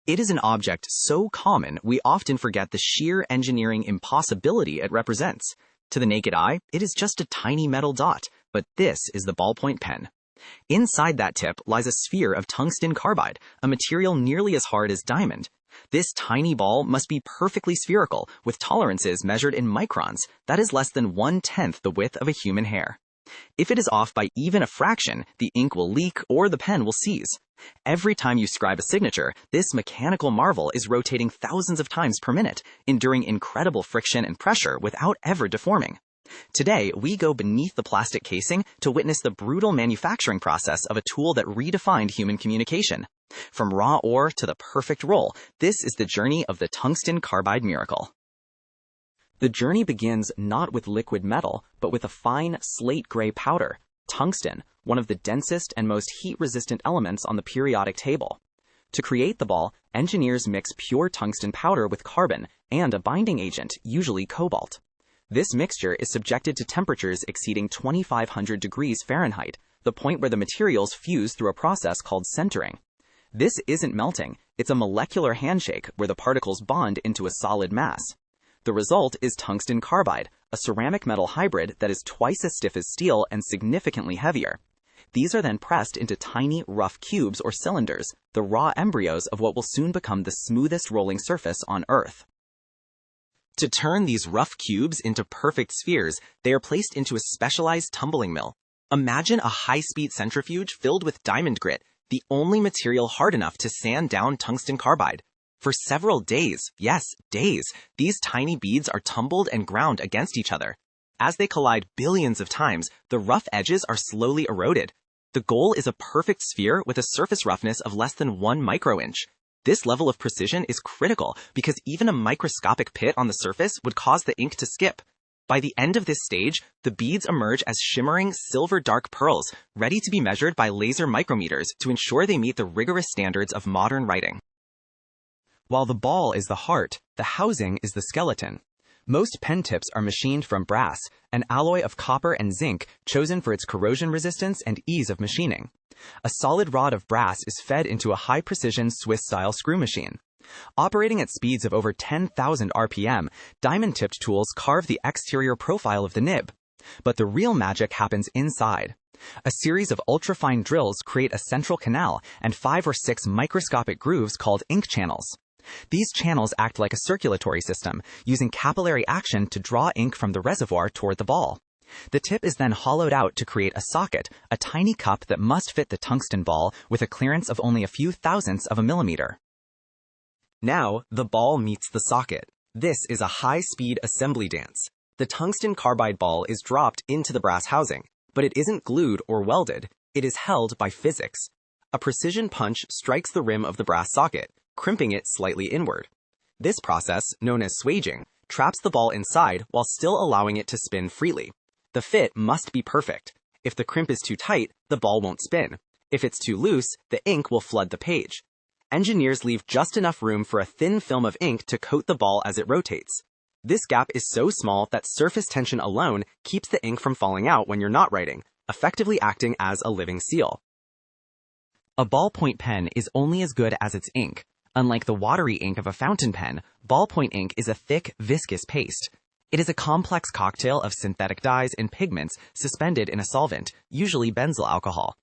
It is an object so common we often forget the sheer engineering impossibility it represents. To the naked eye, it is just a tiny metal dot, but this is the ballpoint pen. Inside that tip lies a sphere of tungsten carbide, a material nearly as hard as diamond. This tiny ball must be perfectly spherical, with tolerances measured in microns, that is less than 1/10 the width of a human hair. If it is off by even a fraction, the ink will leak or the pen will seize. Every time you scribe a signature, this mechanical marvel is rotating thousands of times per minute, enduring incredible friction and pressure without ever deforming. Today, we go beneath the plastic casing to witness the brutal manufacturing process of a tool that redefined human communication. From raw ore to the perfect roll, this is the journey of the Tungsten Carbide Miracle. The journey begins not with liquid metal, but with a fine slate-gray powder, tungsten, one of the densest and most heat-resistant elements on the periodic table. To create the ball, engineers mix pure tungsten powder with carbon and a binding agent, usually cobalt. This mixture is subjected to temperatures exceeding 2,500 degrees Fahrenheit, the point where the materials fuse through a process called sintering. This isn't melting, it's a molecular handshake where the particles bond into a solid mass. The result is tungsten carbide, a ceramic metal hybrid that is twice as stiff as steel and significantly heavier. These are then pressed into tiny, rough cubes or cylinders, the raw embryos of what will soon become the smoothest rolling surface on Earth. To turn these rough cubes into perfect spheres, they are placed into a specialized tumbling mill. Imagine a high-speed centrifuge filled with diamond grit, the only material hard enough to sand down tungsten carbide. For several days, yes, days, these tiny beads are tumbled and ground against each other. As they collide billions of times, the rough edges are slowly eroded. The goal is a perfect sphere with a surface roughness of less than 1 microinch. This level of precision is critical because even a microscopic pit on the surface would cause the ink to skip. By the end of this stage, the beads emerge as shimmering silver-dark pearls, ready to be measured by laser micrometers to ensure they meet the rigorous standards of modern writing. While the ball is the heart, the housing is the skeleton. Most pen tips are machined from brass, an alloy of copper and zinc chosen for its corrosion resistance and ease of machining. A solid rod of brass is fed into a high-precision Swiss-style screw machine. Operating at speeds of over 10,000 RPM, diamond-tipped tools carve the exterior profile of the nib. But the real magic happens inside. A series of ultrafine drills create a central canal and 5 or 6 microscopic grooves called ink channels. These channels act like a circulatory system, using capillary action to draw ink from the reservoir toward the ball. The tip is then hollowed out to create a socket, a tiny cup that must fit the tungsten ball with a clearance of only a few thousandths of a millimeter. Now, the ball meets the socket. This is a high-speed assembly dance. The tungsten carbide ball is dropped into the brass housing, but it isn't glued or welded. It is held by physics. A precision punch strikes the rim of the brass socket, crimping it slightly inward. This process, known as swaging, traps the ball inside while still allowing it to spin freely. The fit must be perfect. If the crimp is too tight, the ball won't spin. If it's too loose, the ink will flood the page. Engineers leave just enough room for a thin film of ink to coat the ball as it rotates. This gap is so small that surface tension alone keeps the ink from falling out when you're not writing, effectively acting as a living seal. A ballpoint pen is only as good as its ink. Unlike the watery ink of a fountain pen, ballpoint ink is a thick, viscous paste. It is a complex cocktail of synthetic dyes and pigments suspended in a solvent, usually benzyl alcohol.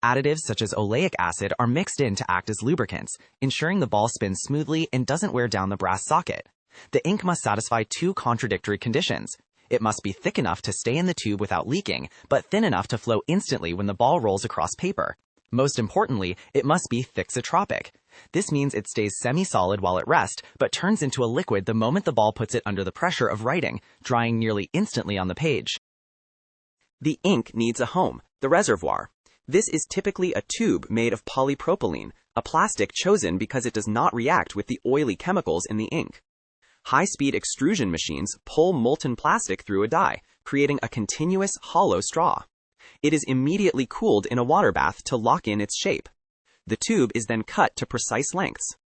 Additives such as oleic acid are mixed in to act as lubricants, ensuring the ball spins smoothly and doesn't wear down the brass socket. The ink must satisfy 2 contradictory conditions. It must be thick enough to stay in the tube without leaking, but thin enough to flow instantly when the ball rolls across paper. Most importantly, it must be Thixotropic. This means it stays semi-solid while at rest, but turns into a liquid the moment the ball puts it under the pressure of writing, drying nearly instantly on the page. The ink needs a home, the reservoir. This is typically a tube made of polypropylene, a plastic chosen because it does not react with the oily chemicals in the ink. High-speed extrusion machines pull molten plastic through a die, creating a continuous, hollow straw. It is immediately cooled in a water bath to lock in its shape. The tube is then cut to precise lengths.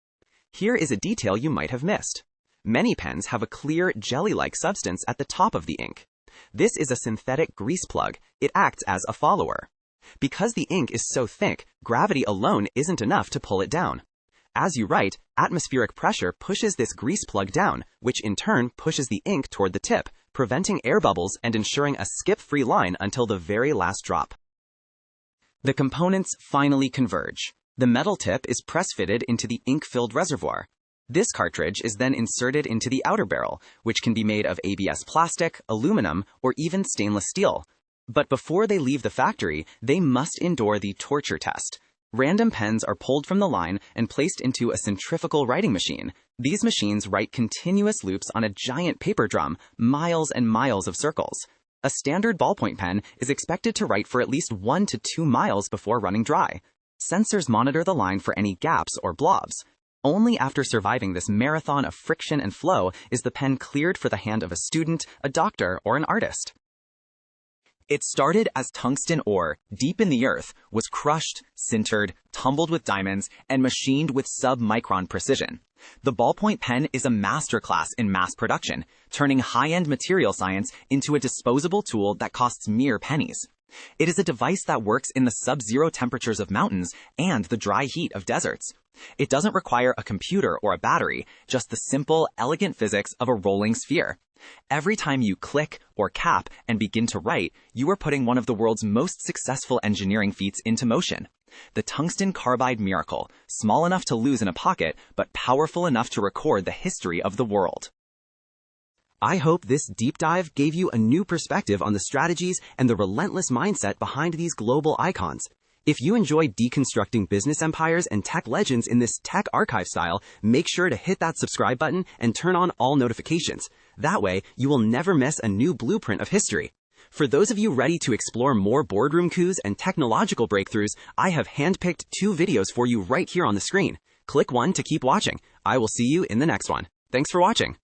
Here is a detail you might have missed. Many pens have a clear, jelly-like substance at the top of the ink. This is a synthetic grease plug. It acts as a follower. Because the ink is so thick, gravity alone isn't enough to pull it down. As you write, atmospheric pressure pushes this grease plug down, which in turn pushes the ink toward the tip, preventing air bubbles and ensuring a skip-free line until the very last drop. The components finally converge. The metal tip is press-fitted into the ink-filled reservoir. This cartridge is then inserted into the outer barrel, which can be made of ABS plastic, aluminum, or even stainless steel. But before they leave the factory, they must endure the torture test. Random pens are pulled from the line and placed into a centrifugal writing machine. These machines write continuous loops on a giant paper drum, miles and miles of circles. A standard ballpoint pen is expected to write for at least 1 to 2 miles before running dry. Sensors monitor the line for any gaps or blobs. Only after surviving this marathon of friction and flow is the pen cleared for the hand of a student, a doctor, or an artist. It started as tungsten ore, deep in the earth, was crushed, sintered, tumbled with diamonds, and machined with sub-micron precision. The ballpoint pen is a masterclass in mass production, turning high-end material science into a disposable tool that costs mere pennies. It is a device that works in the sub-zero temperatures of mountains and the dry heat of deserts. It doesn't require a computer or a battery, just the simple, elegant physics of a rolling sphere. Every time you click or cap and begin to write, you are putting one of the world's most successful engineering feats into motion. The Tungsten Carbide Miracle, small enough to lose in a pocket, but powerful enough to record the history of the world. I hope this deep dive gave you a new perspective on the strategies and the relentless mindset behind these global icons. If you enjoy deconstructing business empires and tech legends in this tech archive style, make sure to hit that subscribe button and turn on all notifications. That way, you will never miss a new blueprint of history. For those of you ready to explore more boardroom coups and technological breakthroughs, I have handpicked 2 videos for you right here on the screen. Click one to keep watching. I will see you in the next one. Thanks for watching.